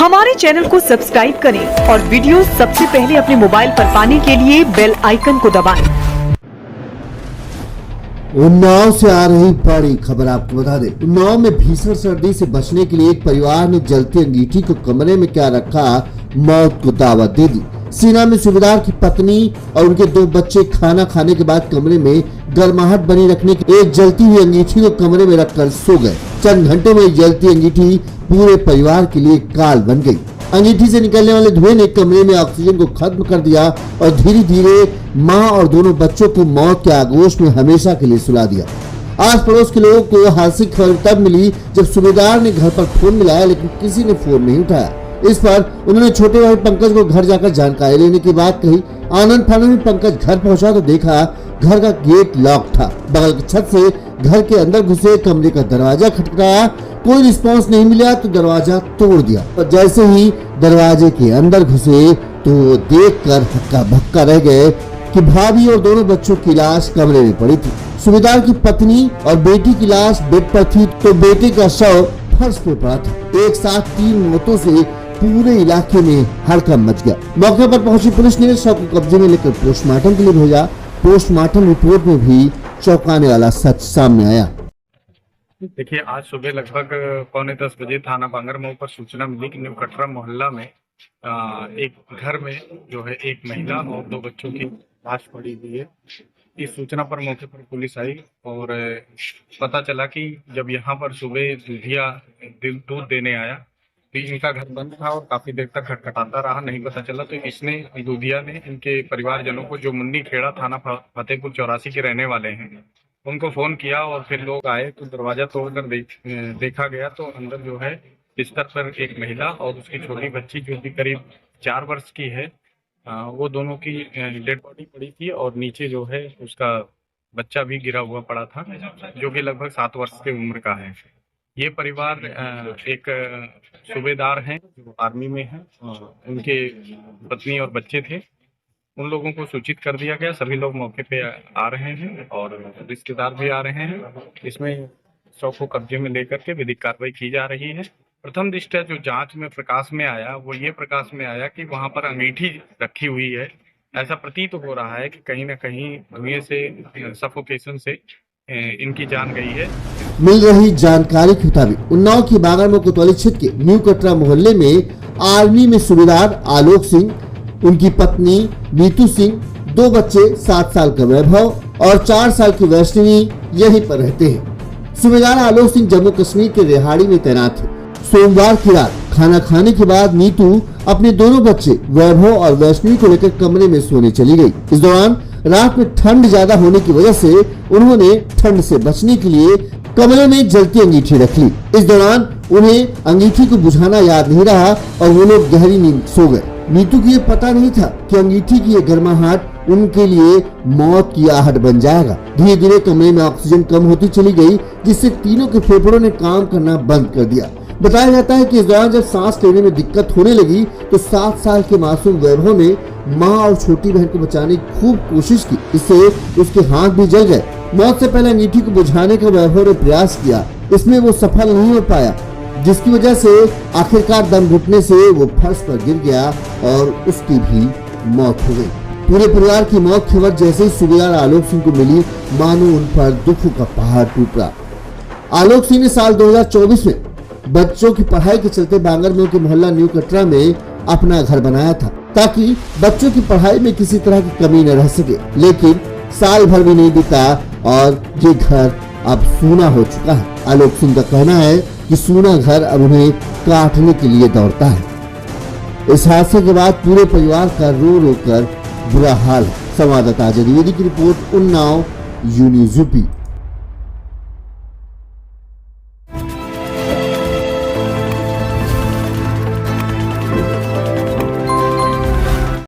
हमारे चैनल को सब्सक्राइब करें और वीडियो सबसे पहले अपने मोबाइल पर पाने के लिए बेल आइकन को दबाएं। उन्नाव से आ रही बड़ी खबर आपको बता दें। उन्नाव में भीषण सर्दी से बचने के लिए एक परिवार ने जलती अंगीठी को कमरे में क्या रखा, मौत को दावत दे दी। सीना में सूबेदार की पत्नी और उनके 2 बच्चे खाना खाने के बाद कमरे में गर्माहट बनी रखने की एक जलती हुई अंगीठी को कमरे में रखकर सो गए। चंद घंटों में जलती अंगीठी पूरे परिवार के लिए काल बन गई। अंगीठी से निकलने वाले धुएं ने कमरे में ऑक्सीजन को खत्म कर दिया और धीरे धीरे मां और दोनों बच्चों को मौत के आगोश में हमेशा के लिए सुला दिया। आस पड़ोस के लोगों को हादसे की खबर तब मिली जब सूबेदार ने घर पर फोन मिलाया, लेकिन किसी ने फोन नहीं उठाया। इस पर उन्होंने छोटे भाई पंकज को घर जाकर जानकारी लेने की बात कही। आनंद फानंद में पंकज घर पहुंचा तो देखा घर का गेट लॉक था। बगल की छत से घर के अंदर घुसे, कमरे का दरवाजा खटखटाया, कोई रिस्पांस नहीं मिला तो दरवाजा तोड़ दिया। और जैसे ही दरवाजे के अंदर घुसे तो देखकर हक्का बक्का रह गए कि भाभी और दोनों बच्चों की लाश कमरे में पड़ी थी। सूबेदार की पत्नी और बेटी की लाश बेड पर थी तो बेटे का शव फर्श पर पड़ा था। एक साथ 3 मौतों से पूरे इलाके में हड़कंप मच गया। मौके पर पहुंची पुलिस ने शव को कब्जे में लेकर पोस्टमार्टम के लिए भेजा। पोस्टमार्टम रिपोर्ट में भी चौंकाने वाला सच सामने आया। देखिए, आज सुबह लगभग 9:45 बजे थाना बांगरमऊ पर सूचना मिली कि न्यू कटरा मोहल्ला में एक घर में जो है एक महिला और 2 बच्चों की लाश पड़ी हुई है। इस सूचना पर मौके पर पुलिस आई और पता चला कि जब यहाँ पर सुबह दूधिया दूध देने आया तो इनका घर बंद था और काफी देर तक खटखटाता रहा, नहीं पता चला। तो इसने दूधिया ने इनके परिवारजनों को, जो मुन्नी खेड़ा थाना फतेहपुर 84 के रहने वाले हैं, उनको फोन किया और फिर लोग आए तो दरवाजा तोड़कर देखा गया तो अंदर जो है बिस्तर पर एक महिला और उसकी छोटी बच्ची जो कि करीब 4 वर्ष की है, वो दोनों की डेड बॉडी पड़ी थी और नीचे जो है उसका बच्चा भी गिरा हुआ पड़ा था जो कि लगभग 7 वर्ष की उम्र का है। ये परिवार एक सूबेदार हैं जो आर्मी में हैं, उनके पत्नी और बच्चे थे। उन लोगों को सूचित कर दिया गया। सभी लोग मौके पे आ रहे हैं और रिश्तेदार भी आ रहे हैं। इसमें शव को कब्जे में लेकर के विधिक कार्रवाई की जा रही है। प्रथम दृष्टया जो जांच में प्रकाश में आया वो ये प्रकाश में आया कि वहां पर अंगीठी रखी हुई है। ऐसा प्रतीत हो रहा है कि कहीं न कहीं धुएं से, सफोकेशन से इनकी जान गई है। मिल रही जानकारी के मुताबिक उन्नाव की बांगरमऊ कोतवाली क्षेत्र के न्यू कटरा मोहल्ले में आर्मी में सूबेदार आलोक सिंह, उनकी पत्नी नीतू सिंह, 2 बच्चे 7 साल का वैभव और 4 साल की वैष्णवी यहीं पर रहते हैं। सूबेदार आलोक सिंह जम्मू कश्मीर के रेहाड़ी में तैनात थे। सोमवार की रात खाना खाने के बाद नीतू अपने दोनों बच्चे वैभव और वैष्णवी को लेकर कमरे में सोने चली गई। इस दौरान रात में ठंड ज्यादा होने की वजह से उन्होंने ठंड से बचने के लिए कमरे में जलती अंगीठी रख ली। इस दौरान उन्हें अंगीठी को बुझाना याद नहीं रहा और वो लोग गहरी नींद सो गए। नीतू को ये पता नहीं था कि अंगीठी की ये गर्माहट उनके लिए मौत की आहट बन जाएगा। धीरे धीरे कमरे में ऑक्सीजन कम होती चली गई, जिससे तीनों के फेफड़ों ने काम करना बंद कर दिया। बताया जाता है कि इस दौरान जब सांस लेने में दिक्कत होने लगी तो 7 साल के मासूम वैभव ने मां और छोटी बहन को बचाने की खूब कोशिश की। इससे उसके हाथ भी जल गए। मौत से पहले अंगीठी को बुझाने का वैभव ने प्रयास किया, इसमें वो सफल नहीं हो पाया, जिसकी वजह से आखिरकार दम घुटने से वो फर्श पर गिर गया और उसकी भी मौत हो गई। पूरे परिवार की मौत की खबर जैसे ही सूबेदार आलोक सिंह को मिली, मानो उन पर दुखों का पहाड़ टूट पड़ा। आलोक सिंह ने साल 2024 में बच्चों की पढ़ाई के चलते बांगरमऊ के मोहल्ला न्यू कटरा में अपना घर बनाया था ताकि बच्चों की पढ़ाई में किसी तरह की कमी न रह सके। लेकिन साल भर भी नहीं बीता और ये घर अब सूना हो चुका है। आलोक सिंह का कहना है कि सूना घर अब उन्हें काटने के लिए दौड़ता है। इस हादसे के बाद पूरे परिवार का रो रो कर बुरा हाल है। संवाददाता अजय द्विवेदी की रिपोर्ट, उन्नाव, यूनिज़ यूपी।